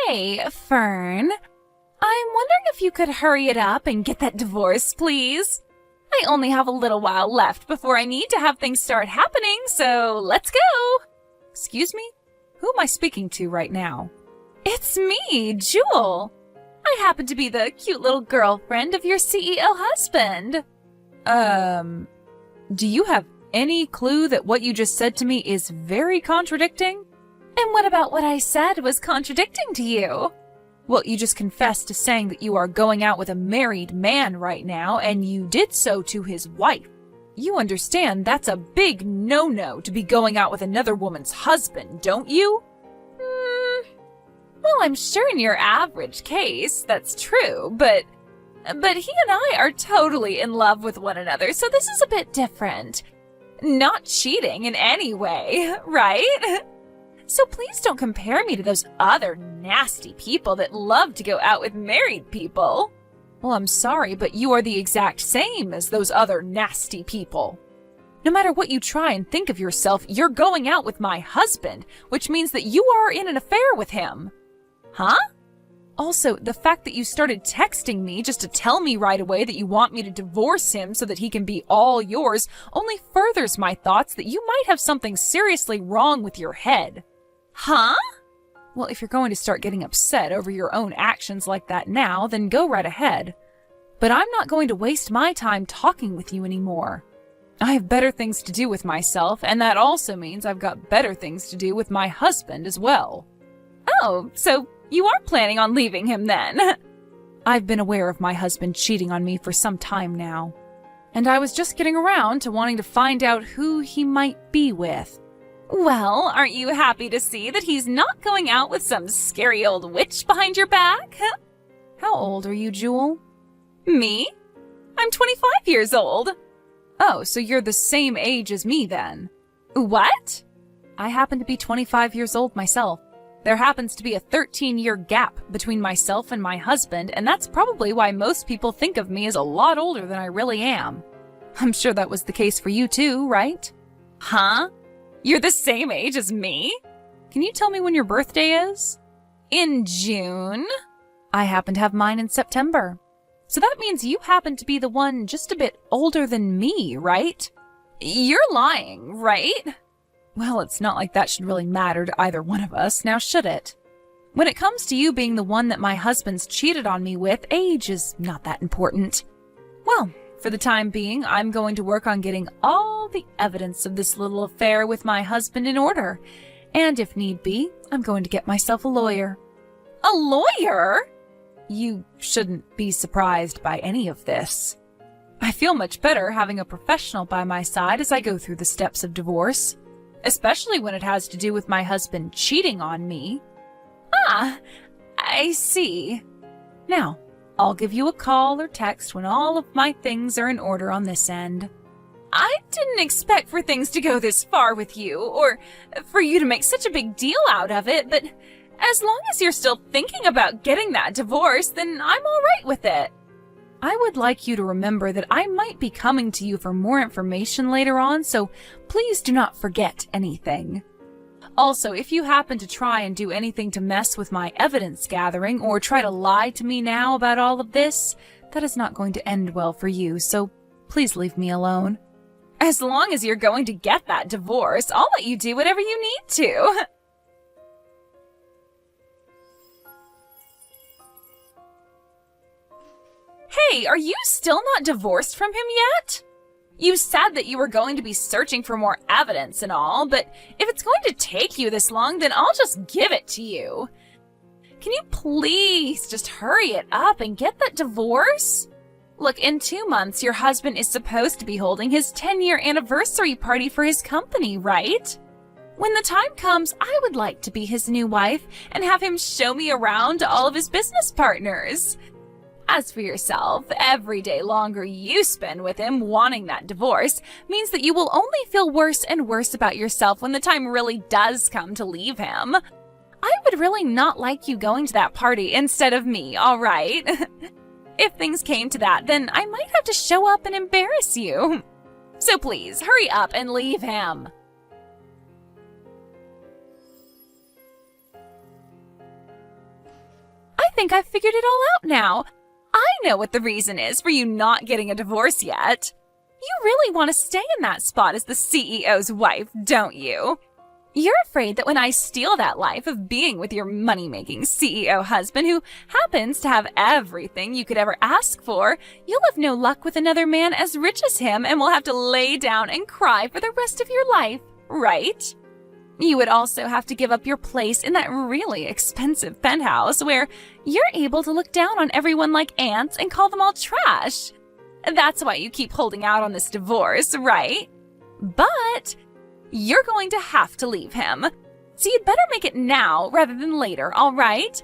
Hey, Fern. I'm wondering if you could hurry it up and get that divorce, please. I only have a little while left before I need to have things start happening, so let's go. Excuse me? Who am I speaking to right now? It's me, Jewel. I happen to be the cute little girlfriend of your CEO husband. Do you have any clue that what you just said to me is very contradicting? And what about what I said was contradicting to you? Well, you just confessed to saying that you are going out with a married man right now, and you did so to his wife. You understand that's a big no-no to be going out with another woman's husband, don't you? Well, I'm sure in your average case, that's true, but he and I are totally in love with one another, so this is a bit different. Not cheating in any way, right? So please don't compare me to those other nasty people that love to go out with married people. Well, I'm sorry, but you are the exact same as those other nasty people. No matter what you try and think of yourself, you're going out with my husband, which means that you are in an affair with him. Huh? Also, the fact that you started texting me just to tell me right away that you want me to divorce him so that he can be all yours only furthers my thoughts that you might have something seriously wrong with your head. Huh? Well, if you're going to start getting upset over your own actions like that now, then go right ahead. But I'm not going to waste my time talking with you anymore. I have better things to do with myself, and that also means I've got better things to do with my husband as well. Oh, so you are planning on leaving him then? I've been aware of my husband cheating on me for some time now, and I was just getting around to wanting to find out who he might be with. Well, aren't you happy to see that he's not going out with some scary old witch behind your back? How old are you, Jewel? Me? I'm 25 years old. Oh, so you're the same age as me then. What? I happen to be 25 years old myself. There happens to be a 13-year gap between myself and my husband, and that's probably why most people think of me as a lot older than I really am. I'm sure that was the case for you too, right? Huh? You're the same age as me? Can you tell me when your birthday is? In June. I happen to have mine in September. So that means you happen to be the one just a bit older than me, right? You're lying, right? Well, it's not like that should really matter to either one of us, now should it? When it comes to you being the one that my husband's cheated on me with, age is not that important. Well, for the time being, I'm going to work on getting all the evidence of this little affair with my husband in order. And if need be, I'm going to get myself a lawyer. A lawyer? You shouldn't be surprised by any of this. I feel much better having a professional by my side as I go through the steps of divorce, especially when it has to do with my husband cheating on me. Ah, I see. Now, I'll give you a call or text when all of my things are in order on this end. I didn't expect for things to go this far with you, or for you to make such a big deal out of it, but as long as you're still thinking about getting that divorce, then I'm all right with it. I would like you to remember that I might be coming to you for more information later on, so please do not forget anything. Also, if you happen to try and do anything to mess with my evidence gathering or try to lie to me now about all of this, that is not going to end well for you, so please leave me alone. As long as you're going to get that divorce, I'll let you do whatever you need to. Hey, are you still not divorced from him yet? You said that you were going to be searching for more evidence and all, but if it's going to take you this long, then I'll just give it to you. Can you please just hurry it up and get that divorce? Look, in 2 months, your husband is supposed to be holding his 10-year anniversary party for his company, right? When the time comes, I would like to be his new wife and have him show me around to all of his business partners. As for yourself, every day longer you spend with him wanting that divorce means that you will only feel worse and worse about yourself when the time really does come to leave him. I would really not like you going to that party instead of me, all right? If things came to that, then I might have to show up and embarrass you. So please, hurry up and leave him. think I've figured it all out now. I know what the reason is for you not getting a divorce yet. You really want to stay in that spot as the CEO's wife, don't you? You're afraid that when I steal that life of being with your money-making CEO husband who happens to have everything you could ever ask for, you'll have no luck with another man as rich as him and will have to lay down and cry for the rest of your life, right? You would also have to give up your place in that really expensive penthouse where you're able to look down on everyone like ants and call them all trash. That's why you keep holding out on this divorce, right? But you're going to have to leave him. So you'd better make it now rather than later, all right?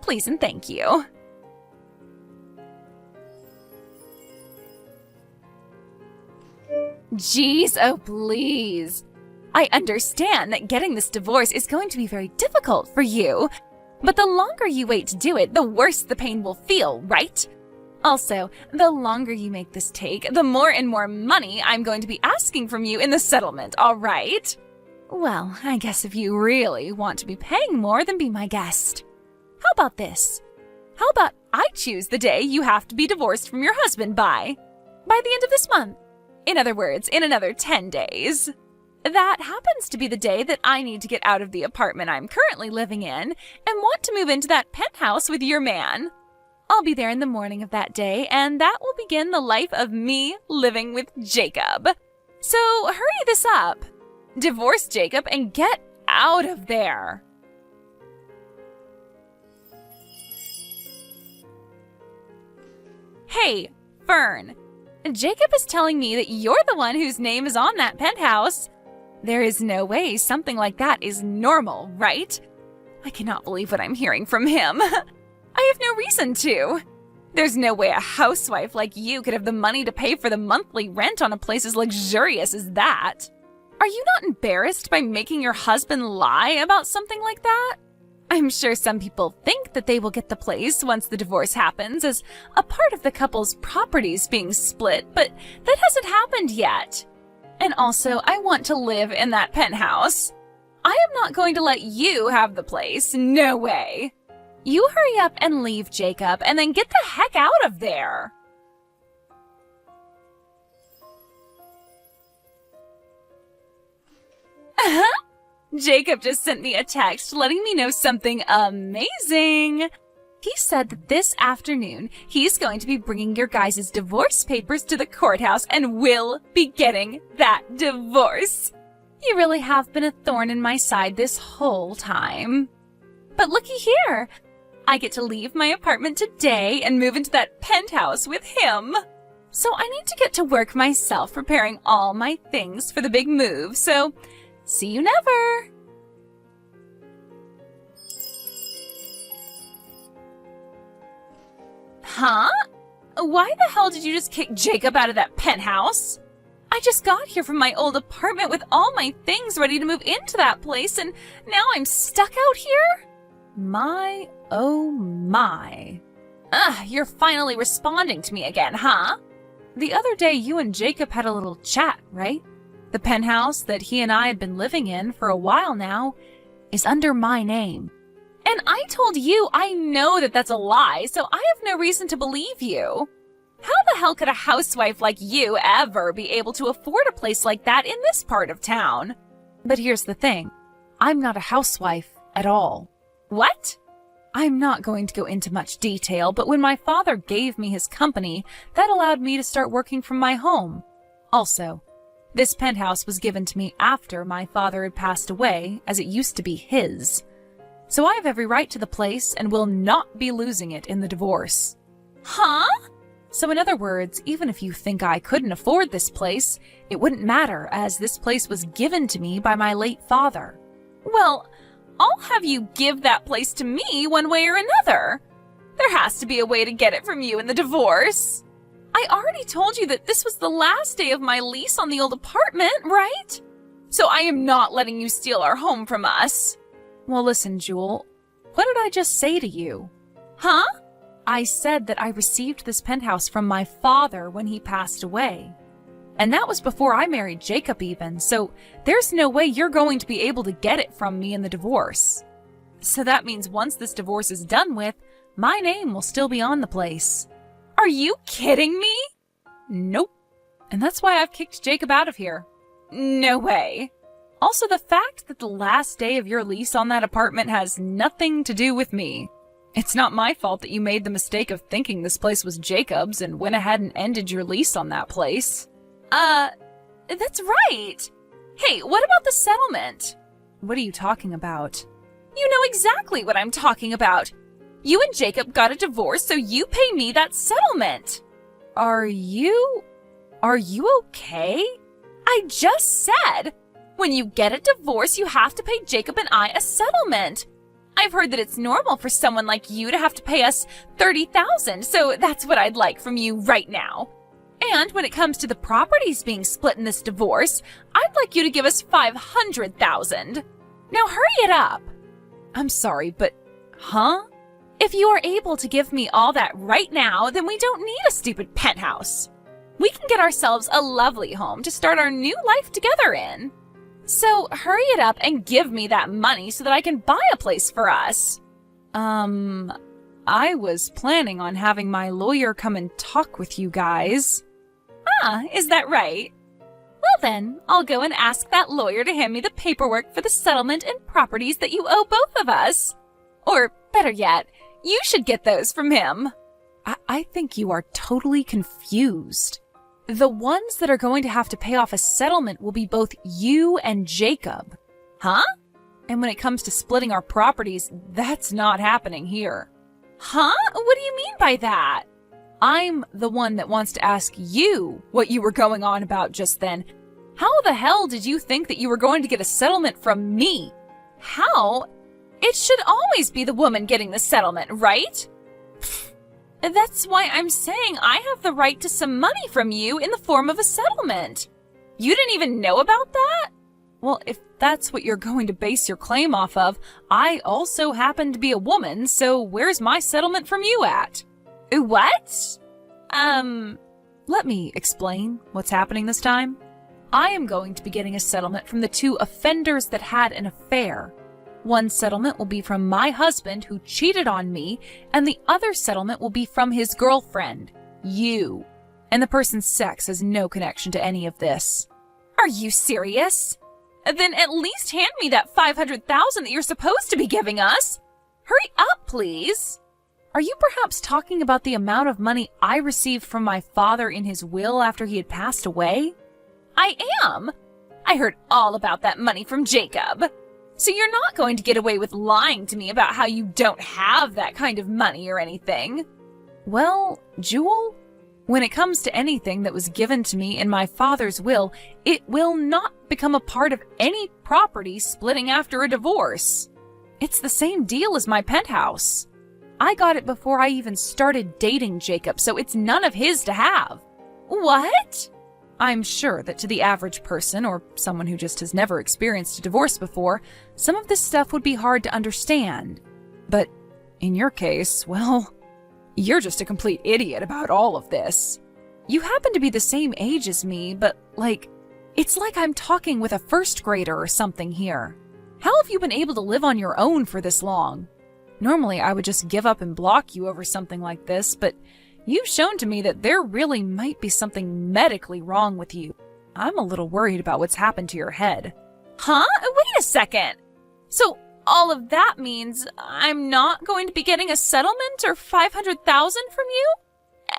Please and thank you. Jeez, oh please. I understand that getting this divorce is going to be very difficult for you, but the longer you wait to do it, the worse the pain will feel, right? Also, the longer you make this take, the more and more money I'm going to be asking from you in the settlement, all right? Well, I guess if you really want to be paying more, then be my guest. How about this? How about I choose the day you have to be divorced from your husband by the end of this month? In other words, in another 10 days. That happens to be the day that I need to get out of the apartment I'm currently living in and want to move into that penthouse with your man. I'll be there in the morning of that day, and that will begin the life of me living with Jacob. So hurry this up. Divorce Jacob and get out of there. Hey, Fern. Jacob is telling me that you're the one whose name is on that penthouse. There is no way something like that is normal, right? I cannot believe what I'm hearing from him. I have no reason to. There's no way a housewife like you could have the money to pay for the monthly rent on a place as luxurious as that. Are you not embarrassed by making your husband lie about something like that? I'm sure some people think that they will get the place once the divorce happens as a part of the couple's properties being split, but that hasn't happened yet. And also, I want to live in that penthouse. I am not going to let you have the place. No way. You hurry up and leave, Jacob, and then get the heck out of there. Jacob just sent me a text letting me know something amazing. He said that this afternoon he's going to be bringing your guys' divorce papers to the courthouse and will be getting that divorce. You really have been a thorn in my side this whole time. But looky here. I get to leave my apartment today and move into that penthouse with him. So I need to get to work myself preparing all my things for the big move, so see you never. Huh? Why the hell did you just kick Jacob out of that penthouse? I just got here from my old apartment with all my things ready to move into that place, and now I'm stuck out here? My, oh my. You're finally responding to me again, huh? The other day you and Jacob had a little chat, right? The penthouse that he and I had been living in for a while now is under my name. And I told you I know that that's a lie, so I have no reason to believe you. How the hell could a housewife like you ever be able to afford a place like that in this part of town? But here's the thing. I'm not a housewife at all. What? I'm not going to go into much detail, but when my father gave me his company, that allowed me to start working from my home. Also, this penthouse was given to me after my father had passed away, as it used to be his. So I have every right to the place and will not be losing it in the divorce. Huh? So in other words, even if you think I couldn't afford this place, it wouldn't matter as this place was given to me by my late father. Well, I'll have you give that place to me one way or another. There has to be a way to get it from you in the divorce. I already told you that this was the last day of my lease on the old apartment, right? So I am not letting you steal our home from us. Well, listen, Jewel, what did I just say to you? Huh? I said that I received this penthouse from my father when he passed away. And that was before I married Jacob even, so there's no way you're going to be able to get it from me in the divorce. So that means once this divorce is done with, My name will still be on the place. Are you kidding me? Nope. And that's why I've kicked Jacob out of here. No way. Also, the fact that the last day of your lease on that apartment has nothing to do with me. It's not my fault that you made the mistake of thinking this place was Jacob's and went ahead and ended your lease on that place. That's right. Hey, what about the settlement? What are you talking about? You know exactly what I'm talking about. You and Jacob got a divorce, so you pay me that settlement. Are you okay? I just said, when you get a divorce, you have to pay Jacob and I a settlement. I've heard that it's normal for someone like you to have to pay us $30,000, so that's what I'd like from you right now. And when it comes to the properties being split in this divorce, I'd like you to give us $500,000. Now hurry it up. I'm sorry, but huh? If you are able to give me all that right now, then we don't need a stupid penthouse. We can get ourselves a lovely home to start our new life together in. So hurry it up and give me that money so that I can buy a place for us. I was planning on having my lawyer come and talk with you guys. Ah, is that right? Well then, I'll go and ask that lawyer to hand me the paperwork for the settlement and properties that you owe both of us. Or better yet, you should get those from him. I think you are totally confused. The ones that are going to have to pay off a settlement will be both you and Jacob. Huh? And when it comes to splitting our properties, that's not happening here. Huh? What do you mean by that? I'm the one that wants to ask you what you were going on about just then. How the hell did you think that you were going to get a settlement from me? How? It should always be the woman getting the settlement, right? That's why I'm saying I have the right to some money from you in the form of a settlement. You didn't even know about that? Well, if that's what you're going to base your claim off of, I also happen to be a woman, so where's my settlement from you at? What? Let me explain what's happening this time. I am going to be getting a settlement from the two offenders that had an affair. One settlement will be from my husband who cheated on me, and the other settlement will be from his girlfriend, you. And the person's sex has no connection to any of this. Are you serious? Then at least hand me that $500,000 that you're supposed to be giving us. Hurry up, please. Are you perhaps talking about the amount of money I received from my father in his will after he had passed away? I am. I heard all about that money from Jacob. So you're not going to get away with lying to me about how you don't have that kind of money or anything. Well, Jewel, when it comes to anything that was given to me in my father's will, it will not become a part of any property splitting after a divorce. It's the same deal as my penthouse. I got it before I even started dating Jacob, so it's none of his to have. What? I'm sure that to the average person, or someone who just has never experienced a divorce before, some of this stuff would be hard to understand. But in your case, well, you're just a complete idiot about all of this. You happen to be the same age as me, but it's like I'm talking with a first grader or something here. How have you been able to live on your own for this long? Normally, I would just give up and block you over something like this, but you've shown to me that there really might be something medically wrong with you. I'm a little worried about what's happened to your head. Huh? Wait a second. So all of that means I'm not going to be getting a settlement or $500,000 from you?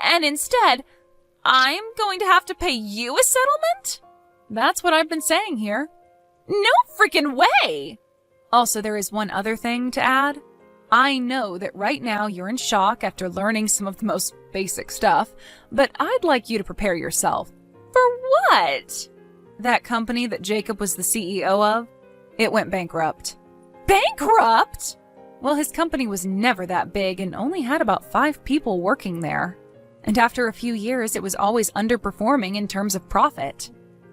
And instead, I'm going to have to pay you a settlement? That's what I've been saying here. No freaking way! Also, there is one other thing to add. I know that right now you're in shock after learning some of the most basic stuff, but I'd like you to prepare yourself. For what? That company that Jacob was the CEO of, it went bankrupt. Bankrupt? Well, his company was never that big and only had about 5 people working there. And after a few years, it was always underperforming in terms of profit.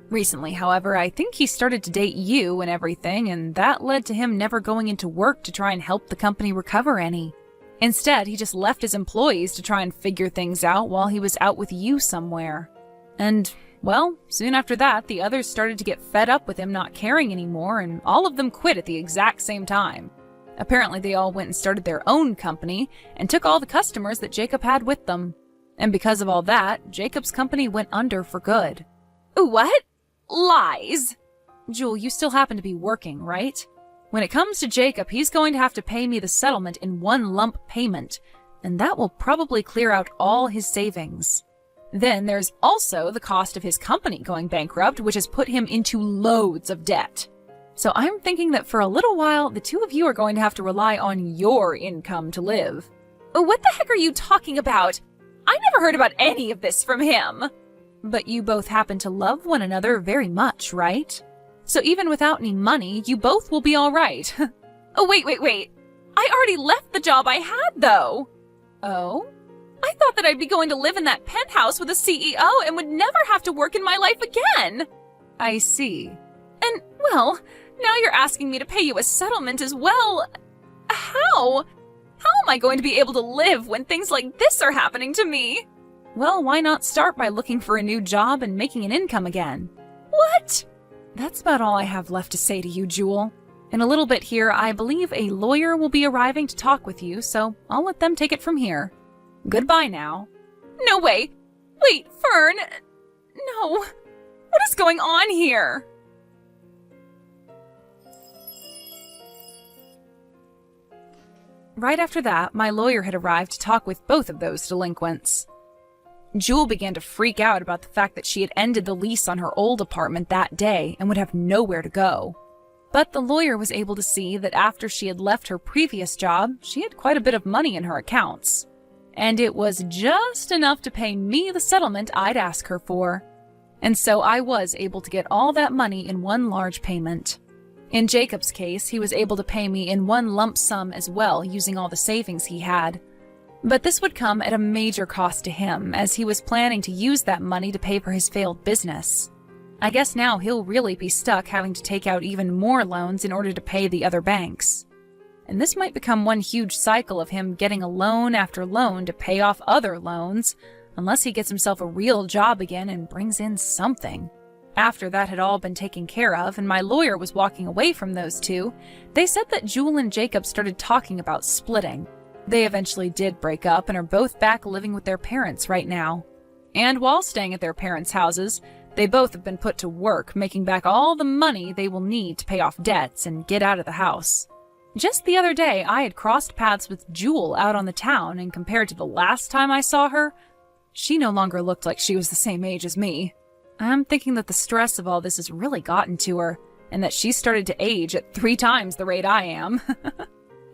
Recently, however, I think he started to date you and everything, and that led to him never going into work to try and help the company recover any. Instead, he just left his employees to try and figure things out while he was out with you somewhere. And, well, soon after that, the others started to get fed up with him not caring anymore, and all of them quit at the exact same time. Apparently they all went and started their own company and took all the customers that Jacob had with them. And because of all that, Jacob's company went under for good. What? Lies. Jewel, you still happen to be working, right? When it comes to Jacob, he's going to have to pay me the settlement in one lump payment, and that will probably clear out all his savings. Then there's also the cost of his company going bankrupt, which has put him into loads of debt. So I'm thinking that for a little while, the two of you are going to have to rely on your income to live. What the heck are you talking about? I never heard about any of this from him. But you both happen to love one another very much, right? So even without any money, you both will be all right. Wait. I already left the job I had, though. Oh? I thought that I'd be going to live in that penthouse with a CEO and would never have to work in my life again. I see. And, well, now you're asking me to pay you a settlement as well. How? How am I going to be able to live when things like this are happening to me? Well, why not start by looking for a new job and making an income again? What? That's about all I have left to say to you, Jewel. In a little bit here, I believe a lawyer will be arriving to talk with you, so I'll let them take it from here. Goodbye now. No way. Wait, Fern. No. What is going on here? Right after that, my lawyer had arrived to talk with both of those delinquents. Jewel began to freak out about the fact that she had ended the lease on her old apartment that day and would have nowhere to go. But the lawyer was able to see that after she had left her previous job, she had quite a bit of money in her accounts. And it was just enough to pay me the settlement I'd ask her for. And so I was able to get all that money in one large payment. In Jacob's case, he was able to pay me in one lump sum as well, using all the savings he had. But this would come at a major cost to him, as he was planning to use that money to pay for his failed business. I guess now he'll really be stuck having to take out even more loans in order to pay the other banks. And this might become one huge cycle of him getting a loan after loan to pay off other loans, unless he gets himself a real job again and brings in something. After that had all been taken care of and my lawyer was walking away from those two, they said that Jewel and Jacob started talking about splitting. They eventually did break up and are both back living with their parents right now. And while staying at their parents' houses, they both have been put to work making back all the money they will need to pay off debts and get out of the house. Just the other day, I had crossed paths with Jewel out on the town, and compared to the last time I saw her, she no longer looked like she was the same age as me. I'm thinking that the stress of all this has really gotten to her, and that she started to age at 3 times the rate I am.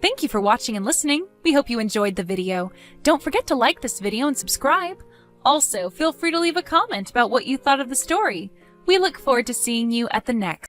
Thank you for watching and listening. We hope you enjoyed the video. Don't forget to like this video and subscribe. Also, feel free to leave a comment about what you thought of the story. We look forward to seeing you at the next